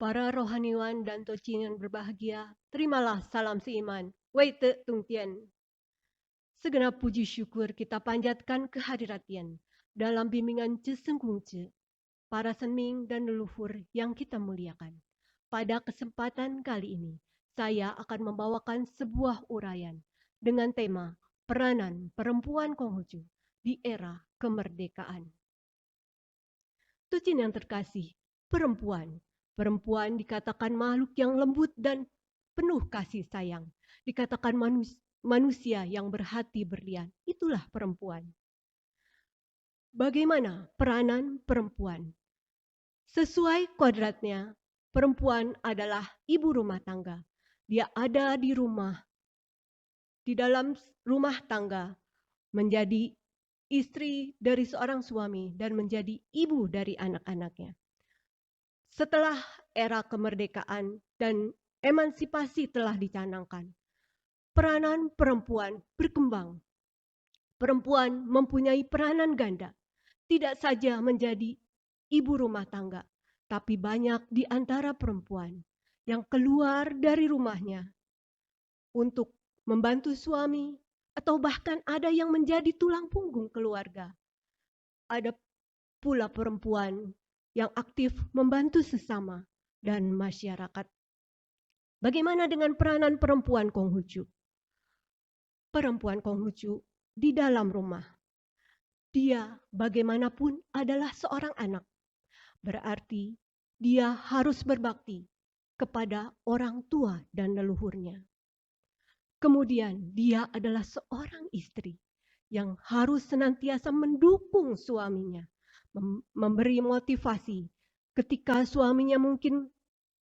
Para rohaniwan dan tocin yang berbahagia, terimalah salam seiman. Wei te tung tian. Segenap puji syukur kita panjatkan kehadirat Tian dalam bimbingan Cesenggung Ce, para senming dan leluhur yang kita muliakan. Pada kesempatan kali ini, saya akan membawakan sebuah uraian dengan tema peranan perempuan Konghucu di era kemerdekaan. Tucin yang terkasih, perempuan. Perempuan dikatakan makhluk yang lembut dan penuh kasih sayang. Dikatakan manusia yang berhati berlian. Itulah perempuan. Bagaimana peranan perempuan? Sesuai kodratnya, perempuan adalah ibu rumah tangga. Dia ada di rumah, di dalam rumah tangga, menjadi istri dari seorang suami dan menjadi ibu dari anak-anaknya. Setelah era kemerdekaan dan emansipasi telah dicanangkan, peranan perempuan berkembang. Perempuan mempunyai peranan ganda, tidak saja menjadi ibu rumah tangga, tapi banyak di antara perempuan yang keluar dari rumahnya untuk membantu suami, atau bahkan ada yang menjadi tulang punggung keluarga. Ada pula perempuan yang aktif membantu sesama dan masyarakat. Bagaimana dengan peranan perempuan Konghucu? Perempuan Konghucu di dalam rumah. Dia bagaimanapun adalah seorang anak. Berarti dia harus berbakti kepada orang tua dan leluhurnya. Kemudian dia adalah seorang istri yang harus senantiasa mendukung suaminya, memberi motivasi ketika suaminya mungkin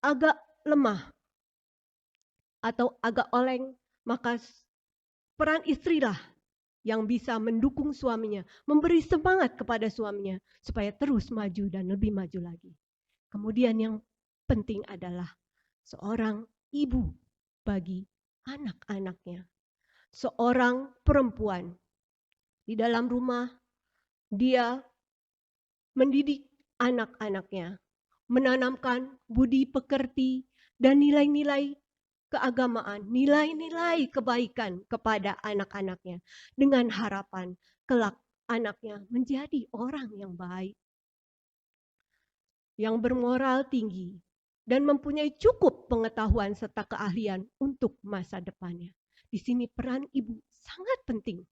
agak lemah atau agak oleng, maka peran istrilah yang bisa mendukung suaminya, memberi semangat kepada suaminya supaya terus maju dan lebih maju lagi. Kemudian yang penting adalah seorang ibu bagi anak-anaknya. Seorang perempuan di dalam rumah, dia mendidik anak-anaknya, menanamkan budi pekerti dan nilai-nilai keagamaan, nilai-nilai kebaikan kepada anak-anaknya dengan harapan kelak anaknya menjadi orang yang baik, yang bermoral tinggi, dan mempunyai cukup pengetahuan serta keahlian untuk masa depannya. Di sini peran ibu sangat penting.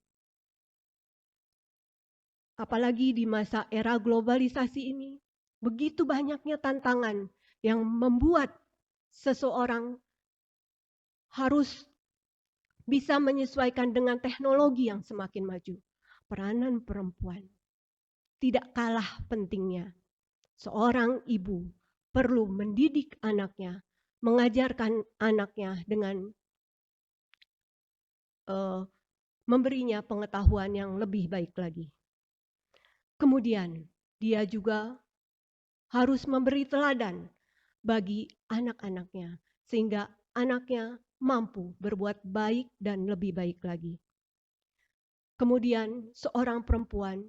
Apalagi di masa era globalisasi ini, begitu banyaknya tantangan yang membuat seseorang harus bisa menyesuaikan dengan teknologi yang semakin maju. Peranan perempuan tidak kalah pentingnya. Seorang ibu perlu mendidik anaknya, mengajarkan anaknya dengan memberinya pengetahuan yang lebih baik lagi. Kemudian dia juga harus memberi teladan bagi anak-anaknya sehingga anaknya mampu berbuat baik dan lebih baik lagi. Kemudian seorang perempuan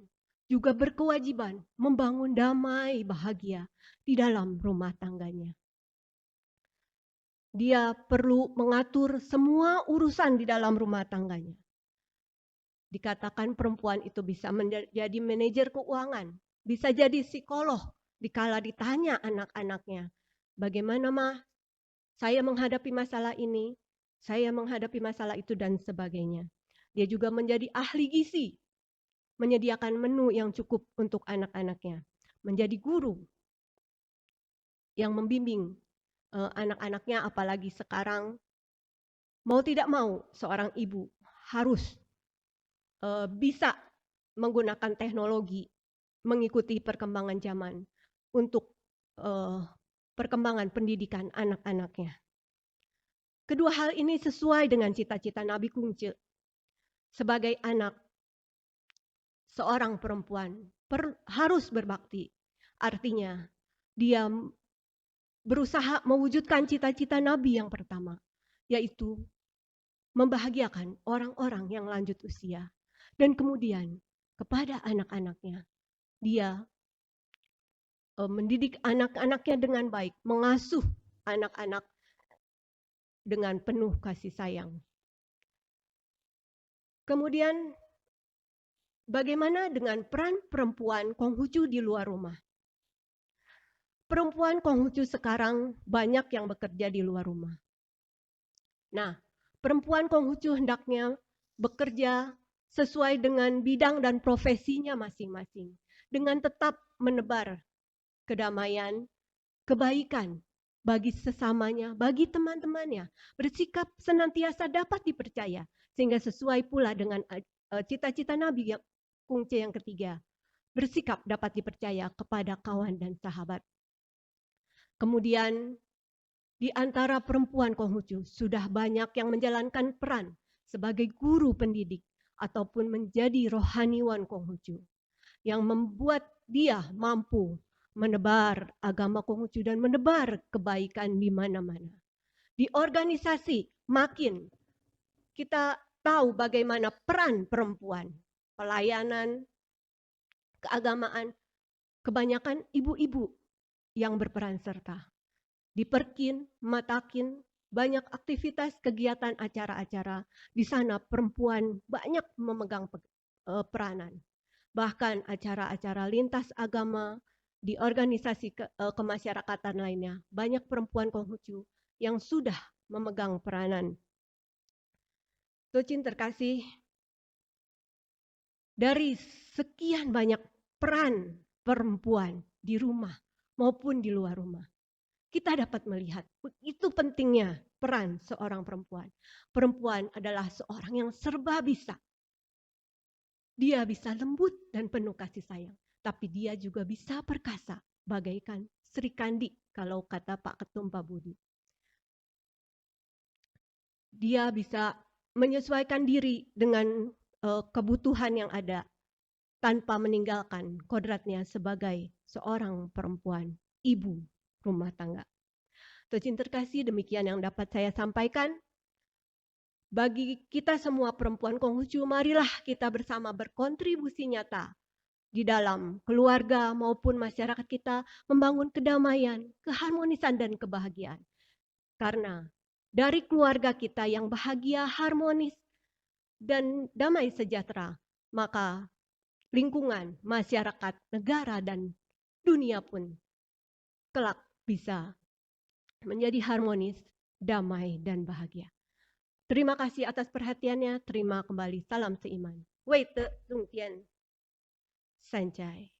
juga berkewajiban membangun damai bahagia di dalam rumah tangganya. Dia perlu mengatur semua urusan di dalam rumah tangganya. Dikatakan perempuan itu bisa menjadi manajer keuangan, bisa jadi psikolog dikala ditanya anak-anaknya, bagaimana mah saya menghadapi masalah ini, saya menghadapi masalah itu dan sebagainya. Dia juga menjadi ahli gizi, menyediakan menu yang cukup untuk anak-anaknya, menjadi guru yang membimbing anak-anaknya, apalagi sekarang mau tidak mau seorang ibu harus bisa menggunakan teknologi, mengikuti perkembangan zaman untuk perkembangan pendidikan anak-anaknya. Kedua hal ini sesuai dengan cita-cita Nabi Kungce. Sebagai anak, seorang perempuan harus berbakti. Artinya, dia berusaha mewujudkan cita-cita Nabi yang pertama, yaitu membahagiakan orang-orang yang lanjut usia. Dan kemudian kepada anak-anaknya, dia mendidik anak-anaknya dengan baik, mengasuh anak-anak dengan penuh kasih sayang. Kemudian bagaimana dengan peran perempuan Konghucu di luar rumah? Perempuan Konghucu sekarang banyak yang bekerja di luar rumah. Nah, perempuan Konghucu hendaknya bekerja sesuai dengan bidang dan profesinya masing-masing, dengan tetap menebar kedamaian, kebaikan bagi sesamanya, bagi teman-temannya, bersikap senantiasa dapat dipercaya, sehingga sesuai pula dengan cita-cita Nabi Kungce yang ketiga, bersikap dapat dipercaya kepada kawan dan sahabat. Kemudian di antara perempuan Konghucu sudah banyak yang menjalankan peran sebagai guru pendidik ataupun menjadi rohaniwan Konghucu yang membuat dia mampu menebar agama Konghucu dan menebar kebaikan di mana-mana. Di organisasi makin kita tahu bagaimana peran perempuan, pelayanan, keagamaan, kebanyakan ibu-ibu yang berperan serta. Di Perkin, Matakin, banyak aktivitas kegiatan acara-acara. Di sana perempuan banyak memegang peranan. Bahkan acara-acara lintas agama di organisasi kemasyarakatan lainnya, banyak perempuan Konghucu yang sudah memegang peranan. Tocin terkasih, dari sekian banyak peran perempuan di rumah maupun di luar rumah, kita dapat melihat begitu pentingnya peran seorang perempuan. Perempuan adalah seorang yang serba bisa. Dia bisa lembut dan penuh kasih sayang, tapi dia juga bisa perkasa, bagaikan Sri Kandi kalau kata Pak Ketum Pak Budi. Dia bisa menyesuaikan diri dengan kebutuhan yang ada tanpa meninggalkan kodratnya sebagai seorang perempuan, ibu rumah tangga. Tocin terkasih, demikian yang dapat saya sampaikan. Bagi kita semua perempuan Konghucu, marilah kita bersama berkontribusi nyata di dalam keluarga maupun masyarakat kita membangun kedamaian, keharmonisan, dan kebahagiaan. Karena dari keluarga kita yang bahagia, harmonis, dan damai sejahtera, maka lingkungan, masyarakat, negara, dan dunia pun kelak bisa menjadi harmonis, damai, dan bahagia. Terima kasih atas perhatiannya. Terima kembali. Salam seiman. Wei te tung tian. Sancai.